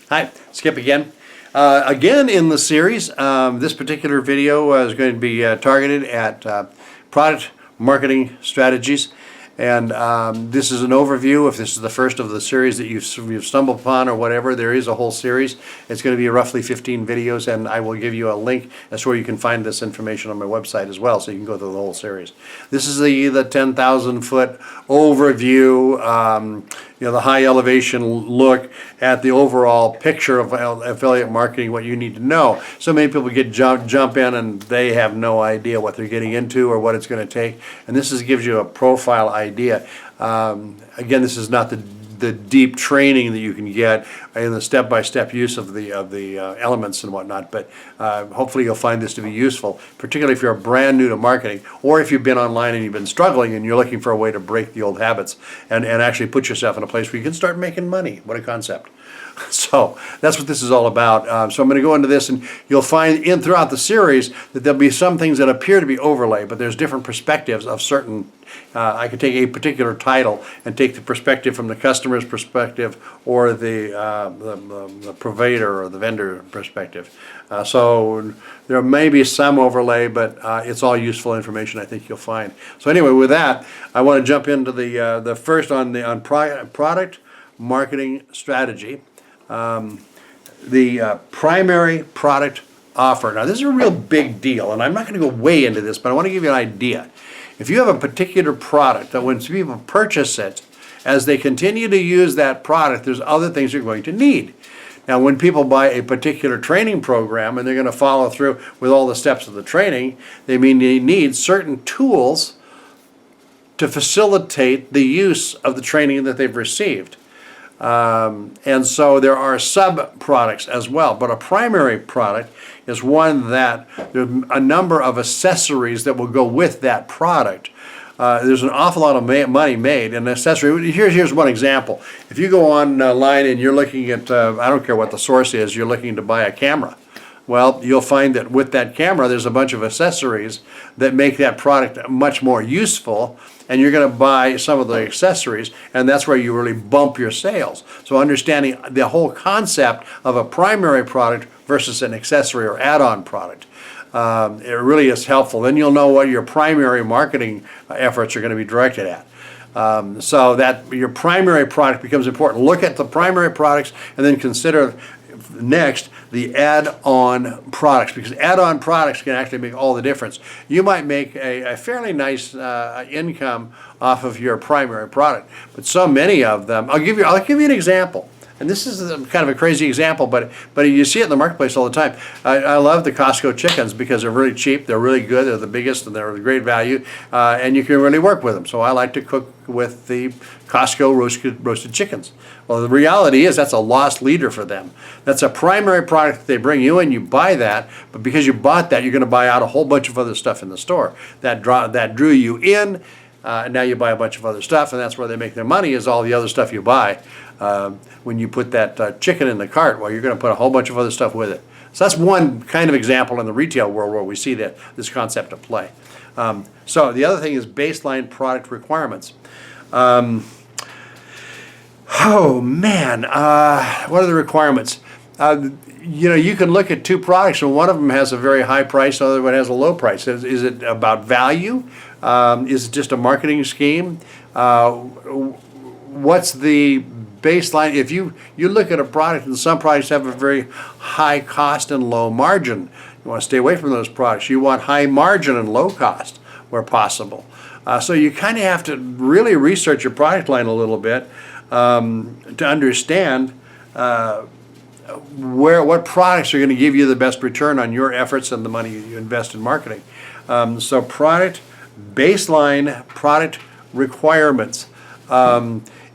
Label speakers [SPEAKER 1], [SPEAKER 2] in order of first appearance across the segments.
[SPEAKER 1] Hi, Skip again. Again in the series, this particular video is going to be targeted at product marketing strategies. And this is an overview. If this is the first of the series that you've stumbled upon or whatever, there is a whole series. It's going to be roughly 15 videos, and I will give you a link as to where you can find this information on my website as well, so you can go through the whole series. This is the 10,000 foot overview, the high elevation look at the overall picture of affiliate marketing, what you need to know. So many people jump in and they have no idea what they're getting into or what it's going to take. And this gives you a profile idea. Again, this is not the deep training that you can get in the step-by-step use of the elements and whatnot, but hopefully you'll find this to be useful, particularly if you're brand new to marketing, or if you've been online and you've been struggling and you're looking for a way to break the old habits and actually put yourself in a place where you can start making money. What a concept. So that's what this is all about. So I'm going to go into this, and you'll find throughout the series that there'll be some things that appear to be overlay, but there's different perspectives of certain. I could take a particular title and take the perspective from the customer's perspective or the provider or the vendor perspective. So there may be some overlay, but it's all useful information I think you'll find. So anyway, with that, I want to jump into the first on product marketing strategy. The primary product offer. Now this is a real big deal, and I'm not going to go way into this, but I want to give you an idea. If you have a particular product that when people purchase it, as they continue to use that product, there's other things you're going to need. Now when people buy a particular training program and they're going to follow through with all the steps of the training, they need certain tools to facilitate the use of the training that they've received. And so there are sub-products as well, but a primary product is one that there's a number of accessories that will go with that product. There's an awful lot of money made in accessory. Here's one example. If you go online and you're looking at, I don't care what the source is, you're looking to buy a camera. Well, you'll find that with that camera, there's a bunch of accessories that make that product much more useful, and you're going to buy some of the accessories, and that's where you really bump your sales. So understanding the whole concept of a primary product versus an accessory or add-on product, it really is helpful. Then you'll know what your primary marketing efforts are going to be directed at. So that your primary product becomes important. Look at the primary products and then consider next the add-on products, because add-on products can actually make all the difference. You might make a fairly nice income off of your primary product, but so many of them, I'll give you an example. And this is kind of a crazy example, but you see it in the marketplace all the time. I love the Costco chickens because they're really cheap, they're really good, they're the biggest, and they're a great value, and you can really work with them. So I like to cook with the Costco roasted chickens. Well, the reality is that's a lost leader for them. That's a primary product that they bring you in, you buy that, but because you bought that, you're going to buy out a whole bunch of other stuff in the store. That drew you in, and now you buy a bunch of other stuff, and that's where they make their money, is all the other stuff you buy. When you put that chicken in the cart, well, you're going to put a whole bunch of other stuff with it. So that's one kind of example in the retail world where we see this concept at play. So the other thing is baseline product requirements. Oh man, what are the requirements? You can look at two products, and one of them has a very high price, the other one has a low price. Is it about value? Is it just a marketing scheme? What's the baseline? If you look at a product, and some products have a very high cost and low margin, you want to stay away from those products. You want high margin and low cost where possible. So you kind of have to really research your product line a little bit to understand what products are going to give you the best return on your efforts and the money you invest in marketing. So baseline product requirements.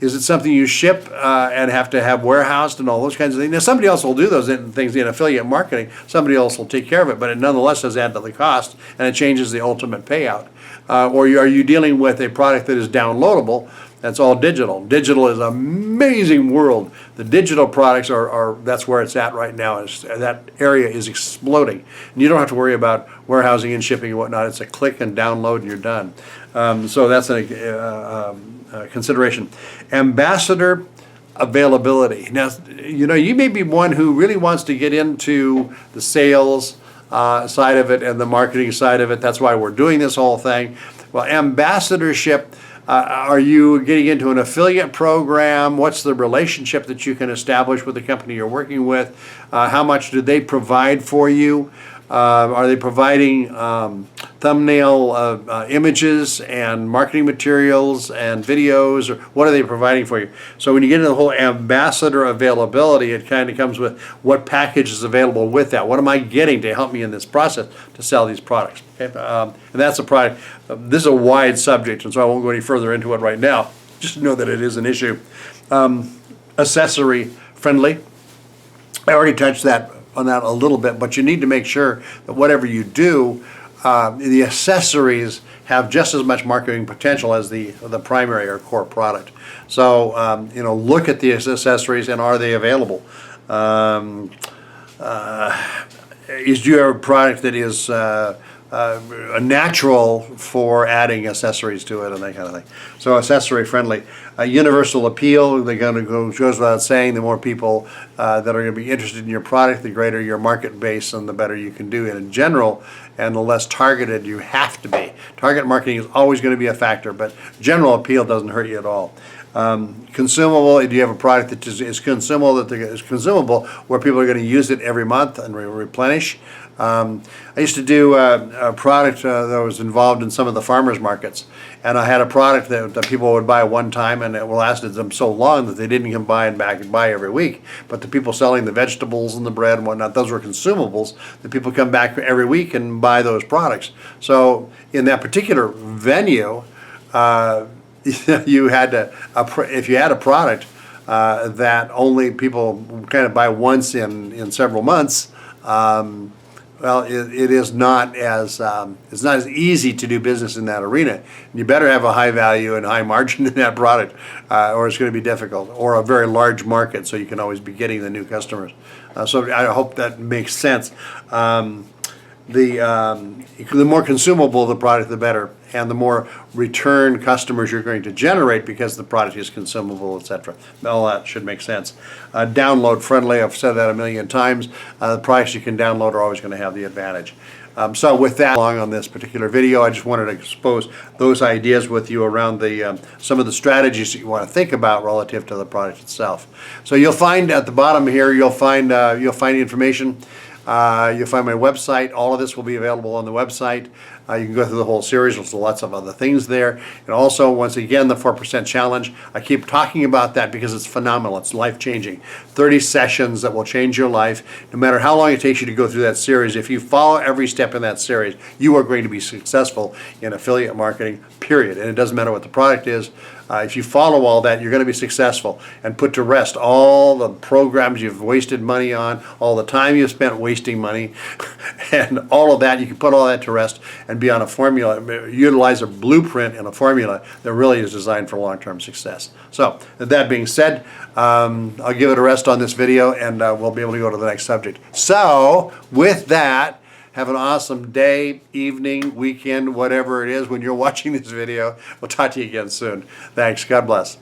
[SPEAKER 1] Is it something you ship and have to have warehoused and all those kinds of things? Now, somebody else will do those things in affiliate marketing. Somebody else will take care of it, but it nonetheless does add to the cost, and it changes the ultimate payout. Or are you dealing with a product that is downloadable? That's all digital. Digital is an amazing world. The digital products that's where it's at right now. That area is exploding. And you don't have to worry about warehousing and shipping and whatnot. It's a click and download and you're done. So that's a consideration. Ambassador availability. Now, you may be one who really wants to get into the sales side of it and the marketing side of it. That's why we're doing this whole thing. Well, ambassadorship, are you getting into an affiliate program? What's the relationship that you can establish with the company you're working with? How much do they provide for you? Are they providing thumbnail images and marketing materials and videos, or what are they providing for you? So when you get into the whole ambassador availability, it kind of comes with what package is available with that. What am I getting to help me in this process to sell these products? Okay? And that's a product. This is a wide subject, and so I won't go any further into it right now. Just know that it is an issue. Accessory friendly. I already touched on that a little bit, but you need to make sure that whatever you do, the accessories have just as much marketing potential as the primary or core product. So look at the accessories and are they available? Do you have a product that is a natural for adding accessories to it and that kind of thing? So accessory friendly. Universal appeal, they're going to go, goes without saying, the more people that are going to be interested in your product, the greater your market base and the better you can do it in general, and the less targeted you have to be. Target marketing is always going to be a factor, but general appeal doesn't hurt you at all. Consumable, do you have a product that is consumable, where people are going to use it every month and replenish? I used to do a product that was involved in some of the farmers markets, and I had a product that people would buy one time, and it lasted them so long that they didn't come by and buy every week. But the people selling the vegetables and the bread and whatnot, those were consumables that people come back every week and buy those products. So in that particular venue, you had to, if you had a product that only people kind of buy once in several months, well, it is not as it's not as easy to do business in that arena. You better have a high value and high margin in that product, or it's going to be difficult, or a very large market, so you can always be getting the new customers. So I hope that makes sense. The more consumable the product, the better, and the more return customers you're going to generate because the product is consumable, etc. All that should make sense. Download friendly, I've said that a million times. The products you can download are always going to have the advantage. So with that, along on this particular video, I just wanted to expose those ideas with you around some of the strategies that you want to think about relative to the product itself. So you'll find at the bottom here, you'll find information. You'll find my website. All of this will be available on the website. You can go through the whole series. There's lots of other things there. And also, once again, the 4% challenge. I keep talking about that because it's phenomenal. It's life-changing. 30 sessions that will change your life. No matter how long it takes you to go through that series, if you follow every step in that series, you are going to be successful in affiliate marketing, period. And it doesn't matter what the product is. If you follow all that, you're going to be successful and put to rest all the programs you've wasted money on, all the time you've spent wasting money, and all of that. You can put all that to rest and be on a formula, utilize a blueprint and a formula that really is designed for long-term success. So, with that being said, I'll give it a rest on this video, and we'll be able to go to the next subject. So, with that, have an awesome day, evening, weekend, whatever it is when you're watching this video. We'll talk to you again soon. Thanks. God bless.